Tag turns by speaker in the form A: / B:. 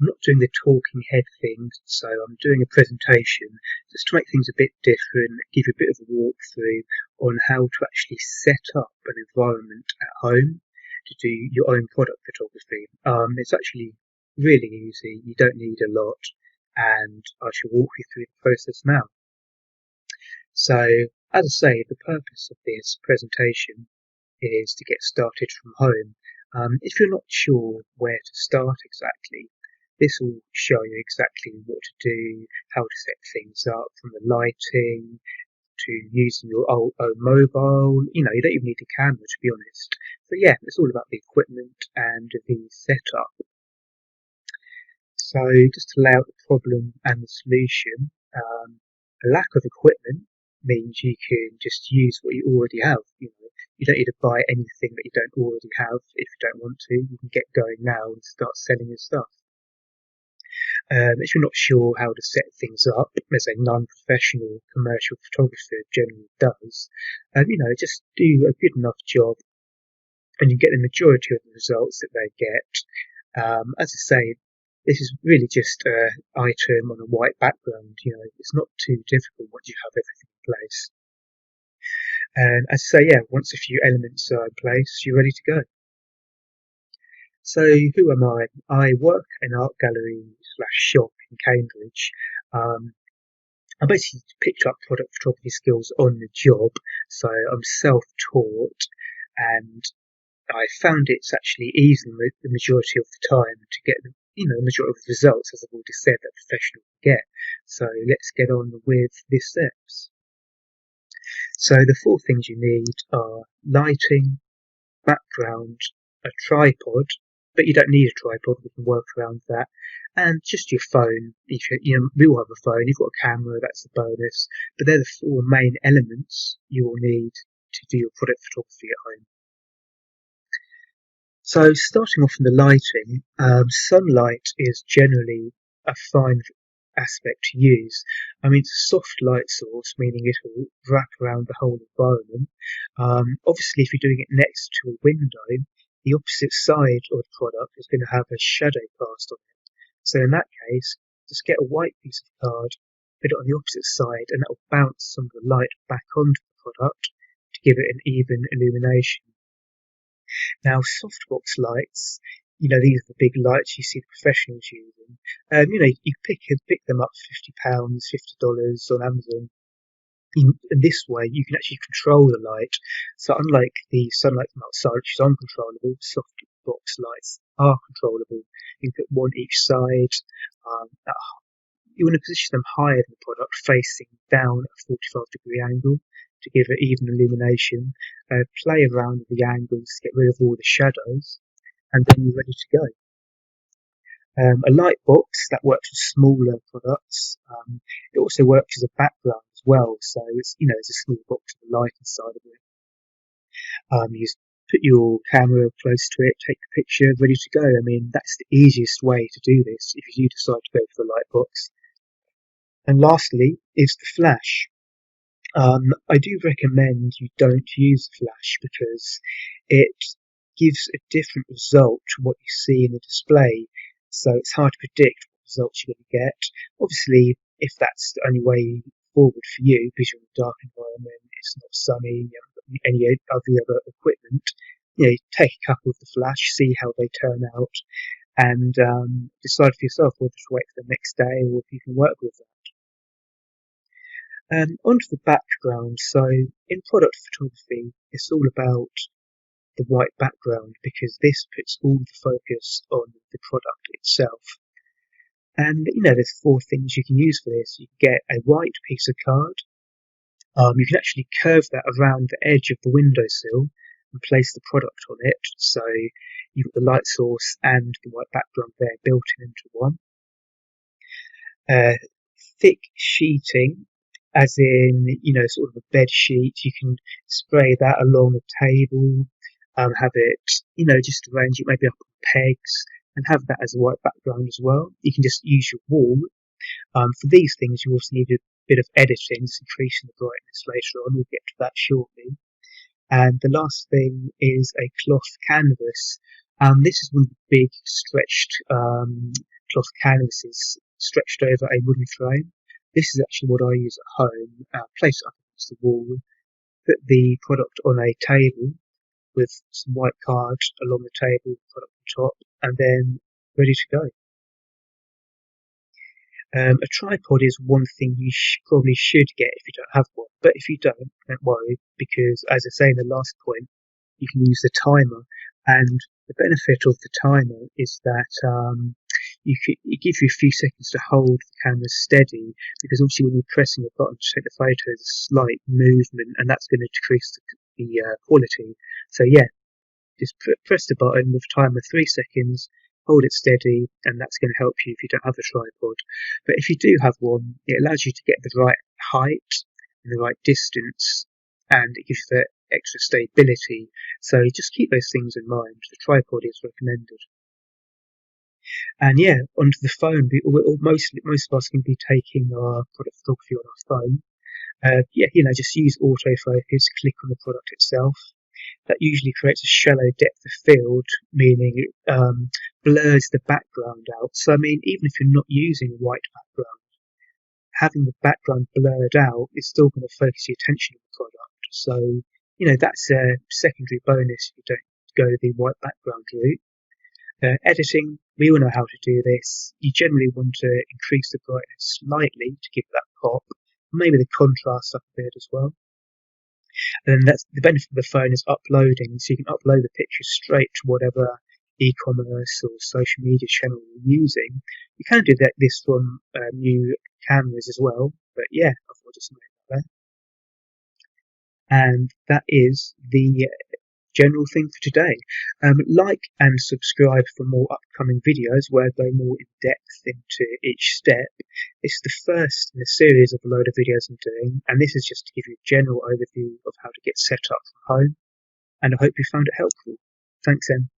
A: I'm not doing the talking head thing, so I'm doing a presentation just to make things a bit different, give you a bit of a walkthrough on how to actually set up an environment at home to do your own product photography. It's actually really easy, you don't need a lot, and I shall walk you through the process now. So, as I say, the purpose of this presentation is to get started from home. If you're not sure where to start exactly, this will show you exactly what to do, how to set things up, from the lighting to using your own mobile. You don't even need a camera, to be honest. So yeah, it's all about the equipment and the setup. So just to lay out the problem and the solution, a lack of equipment means you can just use what you already have. You don't need to buy anything that you don't already have if you don't want to. You can get going now and start selling your stuff. If you're not sure how to set things up, as a non-professional commercial photographer generally does, just do a good enough job and you get the majority of the results that they get. As I say, this is really just an item on a white background. It's not too difficult once you have everything in place. And as I say, once a few elements are in place, you're ready to go. So who am I? I work in an art gallery / shop in Cambridge. I basically picked up product photography skills on the job, so I'm self-taught, and I found it's actually easy the majority of the time to get the majority of the results, as I've already said, that professionals get. So let's get on with the steps. So the 4 things you need are lighting, background, a tripod, but you don't need a tripod, we can work around that, and just your phone. We all have a phone, you've got a camera, that's a bonus, but they're the 4 main elements you will need to do your product photography at home. So starting off in the lighting, sunlight is generally a fine aspect to use. It's a soft light source, meaning it will wrap around the whole environment. Obviously, if you're doing it next to a window, the opposite side of the product is going to have a shadow cast on it. So in that case, just get a white piece of card, put it on the opposite side, and that will bounce some of the light back onto the product to give it an even illumination. Now, softbox lights, these are the big lights you see the professionals using. You pick them up for £50, $50 on Amazon. In this way, you can actually control the light. So unlike the sunlight from outside, which is uncontrollable, softbox lights are controllable. You can put one each side. You want to position them higher than the product, facing down at a 45-degree angle to give it even illumination. Play around with the angles to get rid of all the shadows, and then you're ready to go. A light box that works with smaller products. It also works as a background as well, so it's a small box with a light inside of it. You just put your camera close to it, take the picture, ready to go. That's the easiest way to do this if you decide to go for the light box. And lastly is the flash. I do recommend you don't use the flash because it gives a different result to what you see in the display, so it's hard to predict what results you're going to get. Obviously, if that's the only way forward for you, because you're in a dark environment, it's not sunny, you haven't got any of the other equipment, take a couple of the flash, see how they turn out, and decide for yourself whether to wait for the next day or if you can work with that. Onto the background. So in product photography, it's all about the white background because this puts all the focus on the product itself. And there's 4 things you can use for this. You can get a white piece of card. You can actually curve that around the edge of the windowsill and place the product on it. So you've got the light source and the white background there built into one. Thick sheeting, as in, sort of a bed sheet. You can spray that along a table, have it, just arrange it maybe up on pegs and have that as a white background as well. You can just use your wall. For these things, you also need a bit of editing, just increasing the brightness later on. We'll get to that shortly. And the last thing is a cloth canvas. This is one of the big stretched cloth canvases stretched over a wooden frame. This is actually what I use at home. Place it up against the wall, put the product on a table with some white card along the table, product on top, and then ready to go. A tripod is one thing you probably should get if you don't have one, but if you don't worry, because as I say in the last point, you can use the timer, and the benefit of the timer is that it gives you a few seconds to hold the camera steady, because obviously when you're pressing a button to take the photo, there's a slight movement, and that's going to decrease the quality. So yeah, just press the button with a timer 3 seconds, hold it steady, and that's going to help you if you don't have a tripod. But if you do have one, it allows you to get the right height and the right distance, and it gives you the extra stability. So just keep those things in mind. The tripod is recommended. And yeah, onto the phone. Most of us can be taking our product photography on our phone. Just use autofocus, click on the product itself. That usually creates a shallow depth of field, meaning it blurs the background out. So, I mean, even if you're not using a white background, having the background blurred out is still going to focus your attention on the product. So, that's a secondary bonus if you don't go the white background route. Editing, we all know how to do this. You generally want to increase the brightness slightly to give that pop, maybe the contrast up a bit as well. And that's the benefit of the phone is uploading, so you can upload the picture straight to whatever e-commerce or social media channel you're using. You can do this from new cameras as well, but yeah, I thought I'd just make that there. And that is the general thing for today. Like and subscribe for more upcoming videos where I go more in depth into each step. This is the first in a series of a load of videos I'm doing, and this is just to give you a general overview of how to get set up from home, and I hope you found it helpful. Thanks, Em.